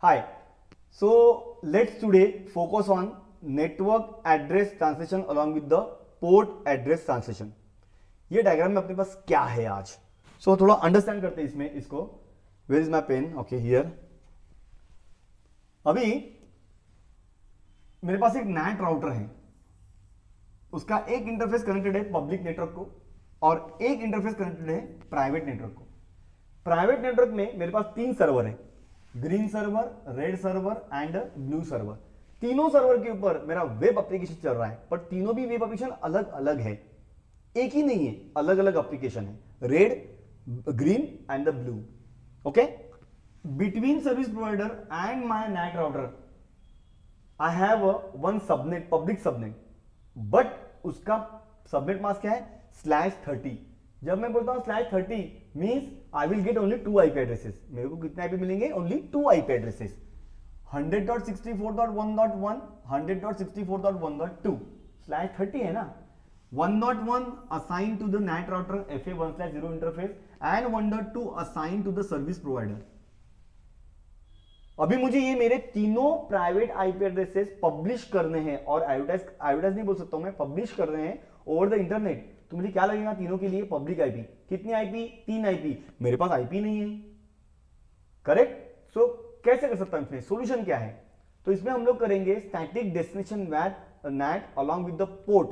Hi. So let's today focus on network address translation along with the port address translation. ये diagram में अपने पास क्या है आज? So थोड़ा अंडरस्टैंड करते हैं इसमें इसको. Where is my pen? Okay, here. अभी मेरे पास एक NAT राउटर है. उसका एक इंटरफेस कनेक्टेड है पब्लिक नेटवर्क को और एक इंटरफेस कनेक्टेड है प्राइवेट नेटवर्क को. प्राइवेट नेटवर्क में मेरे पास 3 सर्वर है, green server, red server and blue server. तीनों सर्वर के ऊपर मेरा वेब एप्लीकेशन चल रहा है, पर तीनों भी वेब एप्लीकेशन अलग अलग है, एक ही नहीं है, अलग अलग एप्लीकेशन है, red, green and the blue. Okay, between service provider and my net router I have one subnet, public subnet, but उसका सबनेट मास्क क्या है? /30. जब मैं बोलता हूं /30 means I will get only 2 IP addresses. मेरे को कितने आईपी मिलेंगे? Only 2 IP addresses. 100.64.1.1, 100.64.1.2. /30 है ना. 1.1 assign to the NAT router FA1/0 interface and 1.2 assign to the service provider. अभी मुझे ये मेरे तीनों प्राइवेट आईपी एड्रेसेस पब्लिश करने हैं, और एडवर्टाइज नहीं बोल सकता हूं मैं, पब्लिश कर रहे हैं ओवर द इंटरनेट. तो मुझे क्या लगेगा? तीनों के लिए पब्लिक आईपी. कितनी आईपी? 3 आईपी. मेरे पास आईपी नहीं है, करेक्ट. सो कैसे कर सकता हूं? इसमें सोल्यूशन क्या है? तो इसमें हम लोग करेंगे static destination net along with the port.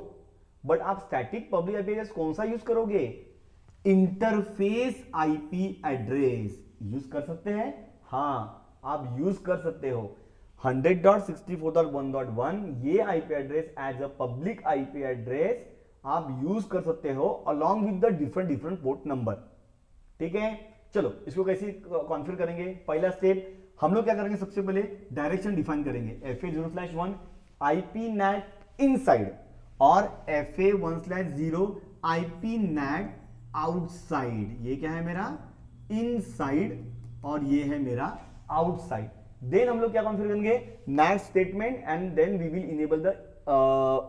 But आप स्टैटिक पब्लिक आईपी एड्रेस कौन सा यूज करोगे? इंटरफेस आईपी एड्रेस यूज कर सकते हैं. हाँ, आप यूज कर सकते हो 100.64.1.1 ये IP address as a public IP address आप यूज कर सकते हो along with the different port number. ठीक है, चलो इसको कैसे कॉन्फ़िगर करेंगे? पहला स्टेप हम लोग क्या करेंगे? सबसे पहले डायरेक्शन डिफाइन करेंगे. FA0/1 आईपी नेट इनसाइड और FA1/0 आईपी नेट आउटसाइड. ये क्या है मेरा? इनसाइड, और ये है मेरा आउटसाइड. देन हम लोग क्या कॉन्फ़िगर करेंगे? NAT statement and then we will enable the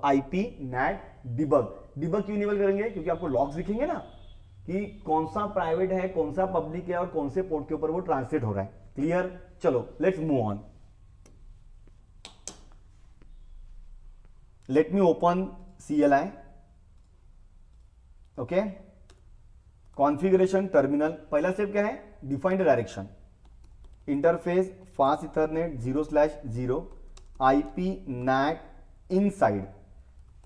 IP NAT debug. Debug क्यों इनेबल करेंगे? क्योंकि आपको लॉग्स दिखेंगे ना कि कौन सा प्राइवेट है, कौन सा पब्लिक है और कौन से पोर्ट के ऊपर वो ट्रांसलेट हो रहा है. क्लियर? चलो let's move on. Let me open CLI. Okay, configuration terminal. पहला स्टेप क्या है? Define the direction. Interface fast Ethernet 0/0 IP NAT inside.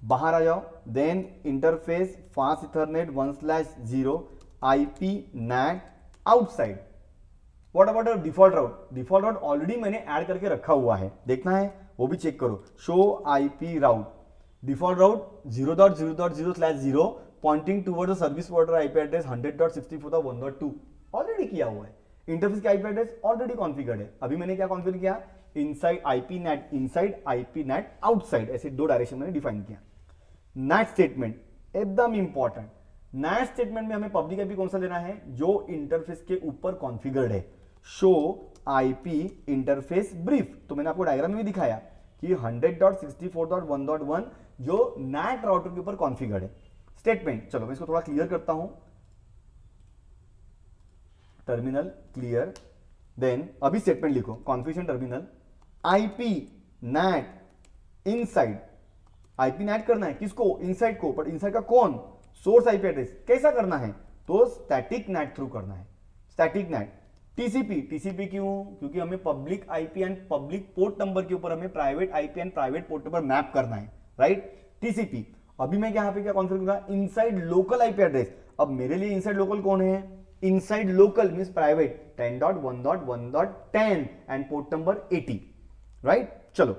बाहर आ जाओ. Then interface fast Ethernet 1/0 IP NAT outside. What about default route? Default route already मैंने add करके रखा हुआ है, देखना है वो भी चेक करो. Show IP route. Default route 0.0.0/0 pointing toward the service provider IP address 100.64.1.2 already किया हुआ है. इंटरफेस का आईपी एड्रेस ऑलरेडी कॉन्फ़िगर्ड है. अभी मैंने क्या कॉन्फ़िगर किया? Inside IP NAT inside, IP NAT outside, ऐसे 2 डायरेक्शन मैंने डिफाइन किया. नेट स्टेटमेंट एकदम इंपॉर्टेंट. नेट स्टेटमेंट में हमें पब्लिक आईपी कौन सा लेना है? जो इंटरफेस के ऊपर कॉन्फ़िगर्ड है. Show IP interface brief. तो मैंने आपको डायग्राम में भी दिखाया कि 100.64.1.1 जो नेट राउटर के ऊपर कॉन्फ़िगर्ड है. स्टेटमेंट, चलो मैं इसको थोड़ा क्लियर करता हूं. Terminal clear. देन अभी स्टेटमेंट लिखो. Configuration terminal IP NAT inside. IP net करना है किसको? इनसाइड को. पर इनसाइड का कौन? Source IP address. कैसा करना है? तो स्टैटिक नेट थ्रू करना है. Static net. टीसीपी. टीसीपी क्यों? क्योंकि हमें public IP and public port number के ऊपर हमें private IP and private port number map करना है, राइट? टीसीपी. अभी मैं यहाँ पे क्या कॉन्फ़िगर करूंगा? Inside local IP address. अब मेरे लिए इनसाइड लोकल कौन है? Inside local means private 10.1.1.10 and port number 80, right? चलो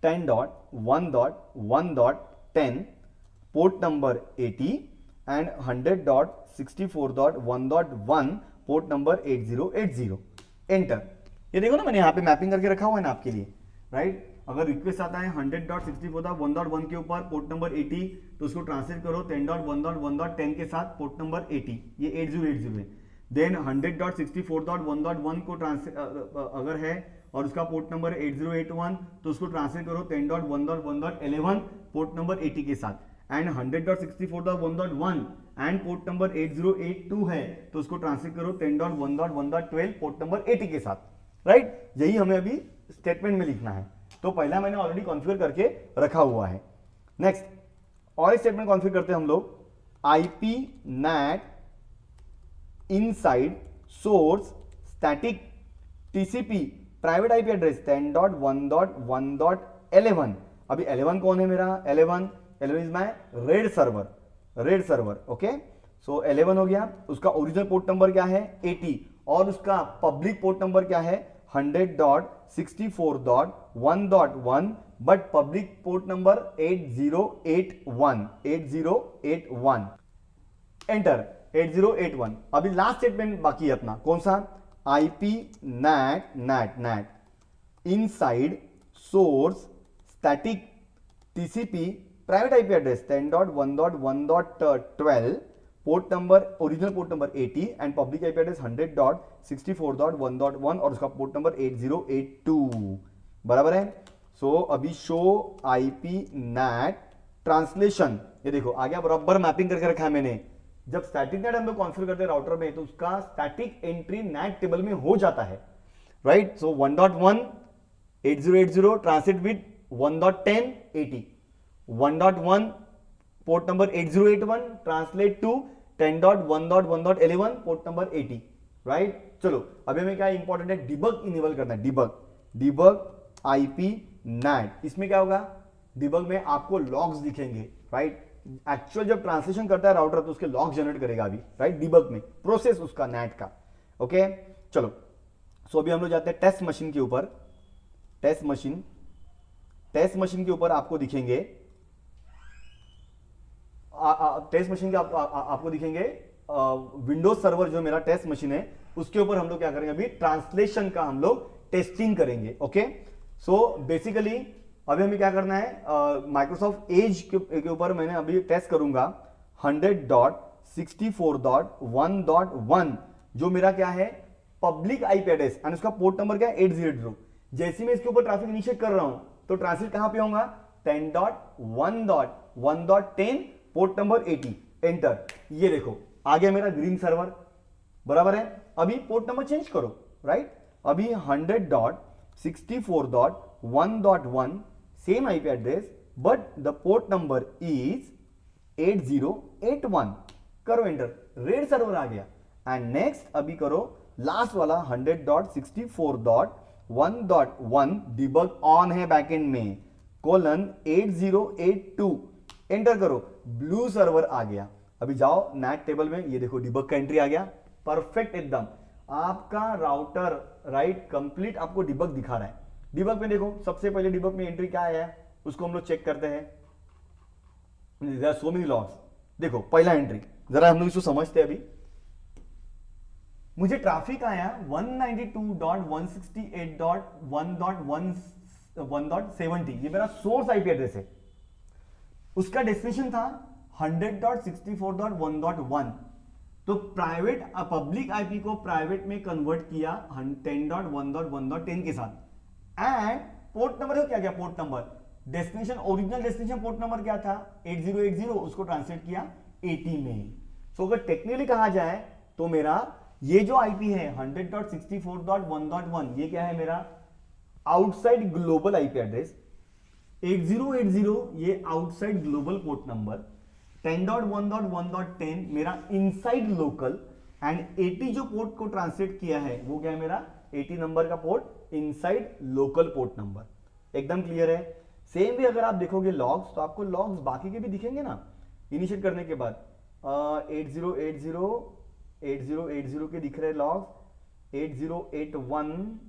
10.1.1.10 port number 80 and 100.64.1.1 port number 8080. Enter. ये देखो ना, मैंने यहां पे मैपिंग करके रखा हुआ है ना आपके लिए, राइट? अगर रिक्वेस्ट आता है 100.64.1.1 के ऊपर पोर्ट नंबर 80, तो उसको ट्रांसलेट करो 10.1.1.10 के साथ पोर्ट नंबर 80. ये 8080 है. देन 100.64.1.1 को अगर है और उसका पोर्ट नंबर 8081, तो उसको ट्रांसलेट करो 10.1.1.11 पोर्ट नंबर 80 के साथ. एंड 100.64.1.1 एंड पोर्ट नंबर 8082 है, तो उसको ट्रांसलेट करो 10.1.1.12 पोर्ट नंबर 80 के साथ. राइट, यही हमें अभी स्टेटमेंट में लिखना है। तो पहला मैंने ऑलरेडी कॉन्फ़िगर करके रखा हुआ है। नेक्स्ट और एक स्टेटमेंट कॉन्फ़िगर करते हैं हम लोग, IP NAT inside source static TCP private IP address 10.1.1.11। अभी 11 कौन है मेरा, 11 is my red server, okay. So 11 हो गया, उसका ओरिजिनल पोर्ट नंबर क्या है 80 और उसका पब्लिक पोर्ट नंबर क्या है 100.64.1.1, but public port number 8081 enter 8081। अभी लास्ट स्टेटमेंट बाकी है अपना, कौन सा, IP NAT inside source static TCP private IP address 10.1.1.12 port number original port number 80 and public IP address 100.64.1.1 और उसका पोर्ट नंबर 8082, बराबर है। सो अभी शो आईपी नैट ट्रांसलेशन, ये देखो आ गया, बराबर मैपिंग करके रखा है मैंने। जब स्टैटिक नेट हम लोग कॉन्फ़िगर करते हैं राउटर में तो उसका स्टैटिक एंट्री नेट टेबल में हो जाता है, right. So 1.1 8080 translate with 1.10 80, 1.1 port number 8081 translate to 10.1.1.11 port number 80, right. चलो अभी हमें क्या इंपॉर्टेंट है, डिबग इनेबल करना है, डिबग आईपी नैट। इसमें क्या होगा, डिबग में आपको लॉग्स दिखेंगे, राइट। एक्चुअल जब ट्रांसलेशन करता है राउटर तो उसके लॉग जनरेट करेगा अभी, राइट, डिबग में प्रोसेस उसका नैट का, ओके। चलो सो अभी हम लोग जाते हैं टेस्ट मशीन के ऊपर। टेस्ट मशीन के ऊपर आपको दिखेंगे टेस्ट मशीन के आपको दिखेंगे विंडोज सर्वर जो मेरा टेस्ट मशीन है उसके ऊपर हम लोग क्या करेंगे, अभी ट्रांसलेशन का हम लोग टेस्टिंग करेंगे, ओके। सो बेसिकली अभी हमें क्या करना है, माइक्रोसॉफ्ट एज के ऊपर मैंने अभी टेस्ट करूंगा 100.64.1.1 जो मेरा क्या है पब्लिक आईपी एड्रेस एंड उसका पोर्ट नंबर क्या है 800। जैसे मैं इसके ऊपर ट्रैफिक इनिशिएट कर रहा हूं तो ट्रांसलेट कहां पे होगा 10.1.1.10 पोर्ट नंबर 80 एंटर। ये देखो आ गया मेरा ग्रीन सर्वर, बराबर है। अभी पोर्ट नंबर चेंज करो, राइट। अभी 100.64.1.1 same IP address but the port number is 8081, करो एंटर, रेड सर्वर आ गया। एंड नेक्स्ट अभी करो लास्ट वाला 100.64.1.1 डिबग ऑन है बैकएंड में कोलन 8082 एंटर करो, ब्लू सर्वर आ गया। अभी जाओ नैट टेबल में, ये देखो डिबग का एंट्री आ गया, परफेक्ट एकदम आपका राउटर, राइट, कंप्लीट आपको डिबग दिखा रहा है। डिबग में देखो सबसे पहले डिबग में एंट्री क्या आया है उसको हम लोग चेक करते हैं। There are so many logs. देखो पहला एंट्री जरा हम लोग इसको समझते हैं। अभी मुझे ट्रैफिक आया 192.168.1.1.70, ये मेरा सोर्स आईपी एड्रेस है। उसका डेस्टिनेशन था 100.64.1.1, तो प्राइवेट पब्लिक आईपी को प्राइवेट में कन्वर्ट किया 10.1.1.10 के साथ। एंड पोर्ट नंबर क्या गया, port number destination original destination port number क्या था 8080, उसको ट्रांसलेट किया 80 में। सो अगर टेक्निकली कहा जाए तो मेरा ये जो आईपी है 100.64.1.1 ये क्या है मेरा आउटसाइड ग्लोबल आईपी एड्रेस, 8080 ये आउटसाइड ग्लोबल पोर्ट नंबर, 10.1.1.10 मेरा इनसाइड लोकल एंड 80 जो पोर्ट को ट्रांसलेट किया है वो क्या है मेरा 80 नंबर का port inside local port number. एकदम क्लियर है। सेम भी अगर आप देखोगे लॉग्स तो आपको लॉग्स बाकी के भी दिखेंगे ना इनिशिएट करने के बाद 8080 के दिख रहे लॉग्स, 8081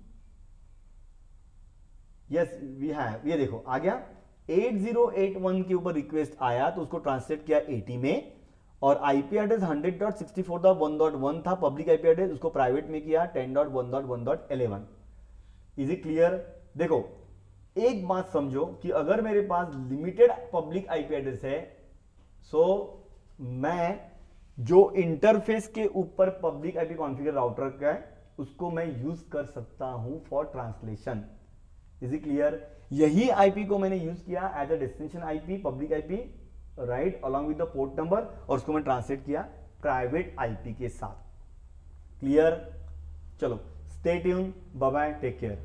यस वी हैव, ये देखो आ गया 8081 के ऊपर रिक्वेस्ट आया तो उसको ट्रांसलेट किया 80 में और आईपी एड्रेस 100.64.1.1 था पब्लिक आईपी एड्रेस, उसको प्राइवेट में किया 10.1.1.11। Is it clear? देखो एक बात समझो कि अगर मेरे पास लिमिटेड पब्लिक आईपी एड्रेस है सो मैं जो इंटरफेस के ऊपर पब्लिक आईपी कॉन्फ़िगर राउटर का है उसको मैं यूज कर सकता हूं for translation. Is it clear? यही आईपी को मैंने यूज किया as a destination IP public IP, right, along with the port number, और उसको मैं ट्रांसलेट किया प्राइवेट आईपी के साथ। क्लियर? चलो stay tuned, bye bye, take care.